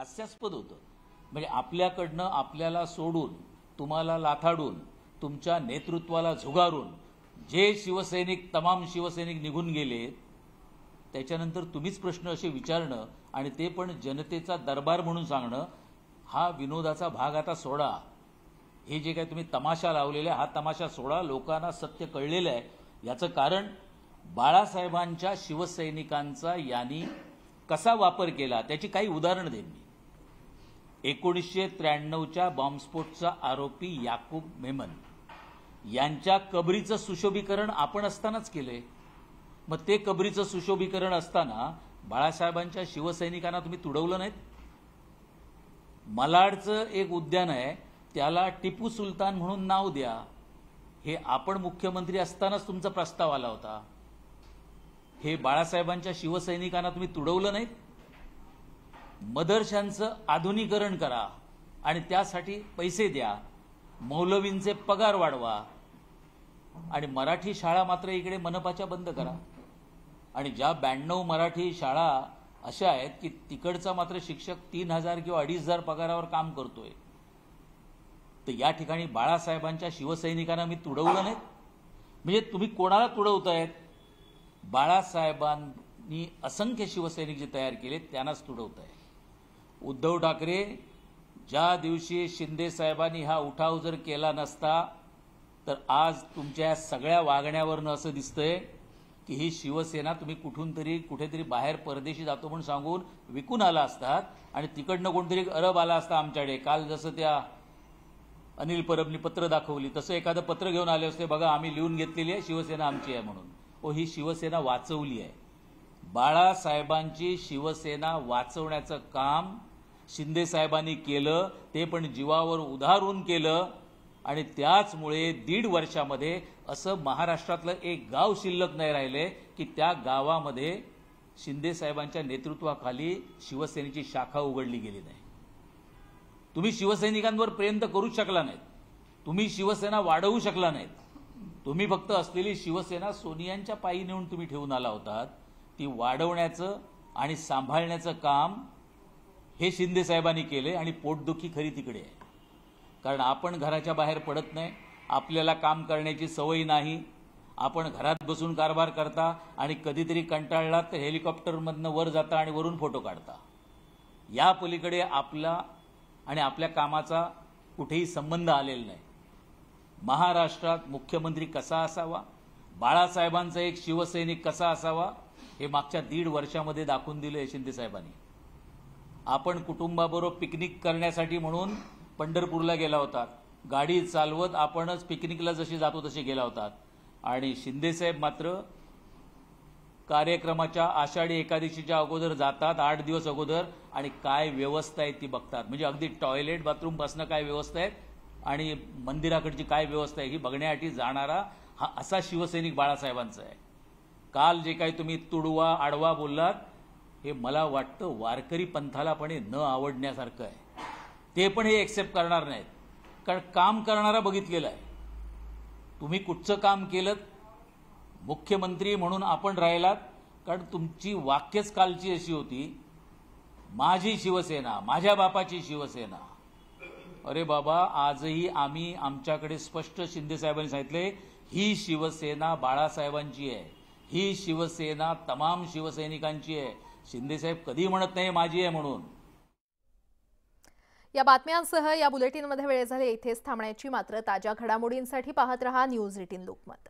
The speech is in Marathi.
हास्यास्पद होतं. म्हणजे आपल्याकडनं आपल्याला सोडून, तुम्हाला लाथाडून, तुमच्या नेतृत्वाला झुगारून जे शिवसैनिक, तमाम शिवसैनिक निघून गेले, त्याच्यानंतर तुम्हीच प्रश्न असे विचारणं आणि ते पण जनतेचा दरबार म्हणून सांगणं, हा विनोदाचा भाग आता सोडा. हे जे काय तुम्ही तमाशा लावलेला आहे, हा तमाशा सोडा. लोकांना सत्य कळलेलं आहे. याचं कारण बाळासाहेबांच्या शिवसैनिकांचा यांनी कसा वापर केला त्याची काही उदाहरणं देईन मी. 1993च्या बॉम्बस्फोटचा आरोपी याकूब मेमन यांच्या कबरीचं सुशोभीकरण आपण असतानाच केलंय. मग ते कबरीचं सुशोभीकरण असताना बाळासाहेबांच्या शिवसैनिकांना तुम्ही तुडवलं नाहीत. मलाडचं एक उद्यान आहे, त्याला टिपू सुलतान म्हणून नाव द्या. हे आपण मुख्यमंत्री असतानाच तुमचा प्रस्ताव आला होता. हे बाळासाहेबांच्या शिवसैनिकांना तुम्ही तुडवलं नाहीत. मदरशांचं आधुनिकीकरण करा आणि त्यासाठी पैसे द्या. मौलवींचे पगार वाढवा आणि मराठी शाळा मात्र इकडे मनपाच्या बंद करा. आणि ज्या 92 मराठी शाळा अशा आहेत की तिकडचा मात्र शिक्षक 3000 किंवा 2500 पगारावर काम करतोय. तर या ठिकाणी बाळासाहेबांच्या शिवसैनिकांना मी तुडवलं नाहीत. म्हणजे तुम्ही कोणाला तुडवतायत? बाळासाहेबांनी असंख्य शिवसैनिक जे तयार केले त्यांनाच तुडवताय. उद्धव ठाकरे, ज्या दिवशी शिंदे साहेबांनी हा उठाव जर केला नसता तर आज तुमच्या सगळ्या वागण्यावरनं असं दिसतंय की ही शिवसेना तुम्ही कुठेतरी बाहेर परदेशी जातो म्हणून सांगून विकून आला असतात आणि तिकडनं कोणतरी अरब आला असता आमच्याकडे. काल जसं त्या अनिल परबनी पत्र दाखवली तसं एखादं पत्र घेऊन आले असते, बघा आम्ही लिहून घेतलेली आहे, शिवसेना आमची आहे म्हणून. ही शिवसेना वाचवली आहे. बाळासाहेबांची शिवसेना वाचवण्याचं काम शिंदे साहेबांनी केलं, ते पण जीवावर उधारून केलं. आणि त्याचमुळे 1.5 वर्षामध्ये असं महाराष्ट्रातलं एक गाव शिल्लक नाही राहिले की त्या गावामध्ये शिंदे साहेबांच्या नेतृत्वाखाली शिवसेनेची शाखा उघडली गेली नाही. तुम्ही शिवसैनिकांवर प्रेम तर करूच शकला नाहीत. तुम्ही शिवसेना वाढवू शकला नाहीत. तुम्ही फक्त असलेली शिवसेना सोनियांच्या पायी नेऊन तुम्ही ठेवून आला होतात. ती वाढवण्याचं आणि सांभाळण्याचं काम हे शिंदे साहेबांनी केले. आणि पोटदुखी खरी तिकडे आहे, कारण आपण घराच्या बाहेर पडत नाही, आपल्याला काम करण्याची सवय नाही. आपण घरात बसून कारभार करता आणि कधीतरी कंटाळलात तर हेलिकॉप्टरमधनं वर जाता आणि वरून फोटो काढता. या पलीकडे आपला आणि आपल्या कामाचा कुठेही संबंध आलेला नाही. महाराष्ट्रात मुख्यमंत्री कसा असावा, बाळासाहेबांचा एक शिवसैनिक कसा असावा, हे मागच्या 1.5 वर्षामध्ये दाखवून दिले शिंदे साहेबांनी. आपण कुटुंबाबरोबर पिकनिक करण्यासाठी म्हणून पंढरपूरला गेला होतात. गाडी चालवत आपणच पिकनिकला जशी जातो तसे गेला होतात. आणि शिंदे साहेब मात्र कार्यक्रमाच्या आषाढी एकादशीच्या अगोदर जातात, 8 दिवस अगोदर, आणि काय व्यवस्था आहे ती बघतात. म्हणजे अगदी टॉयलेट बाथरूम पासनं काय व्यवस्था आहे आणि मंदिराकडची काय व्यवस्था आहे ही बघण्यासाठी जाणारा हा असा शिवसैनिक बाळासाहेबांचा आहे. काल जे काही तुम्ही तुडवा आडवा बोललात, हे मला वाटतं वारकरी पंथाला पण न आवडण्यासारखं आहे. ते पण हे एक्सेप्ट करणार नाहीत, कारण काम करणारा बघितलेला आहे. तुम्ही कुठचं काम केलं? मुख्यमंत्री म्हणून आपण राहिलात, कारण तुमची वाक्यच कालची अशी होती, माझी शिवसेना, माझ्या बापाची शिवसेना. अरे बाबा, आजही आम्ही आमच्याकडे स्पष्ट शिंदे साहेबांनी सांगितले, ही शिवसेना बाळासाहेबांची आहे, ही शिवसेना तमाम शिवसैनिकांची आहे. शिंदे साहेब कधी म्हणत नाही माझी आहे म्हणून. या बातम्यांसह या बुलेटिनमध्ये वेळ झाली इथेच थांबण्याची. मात्र ताज्या घडामोडींसाठी पाहत रहा न्यूज 18 लोकमत.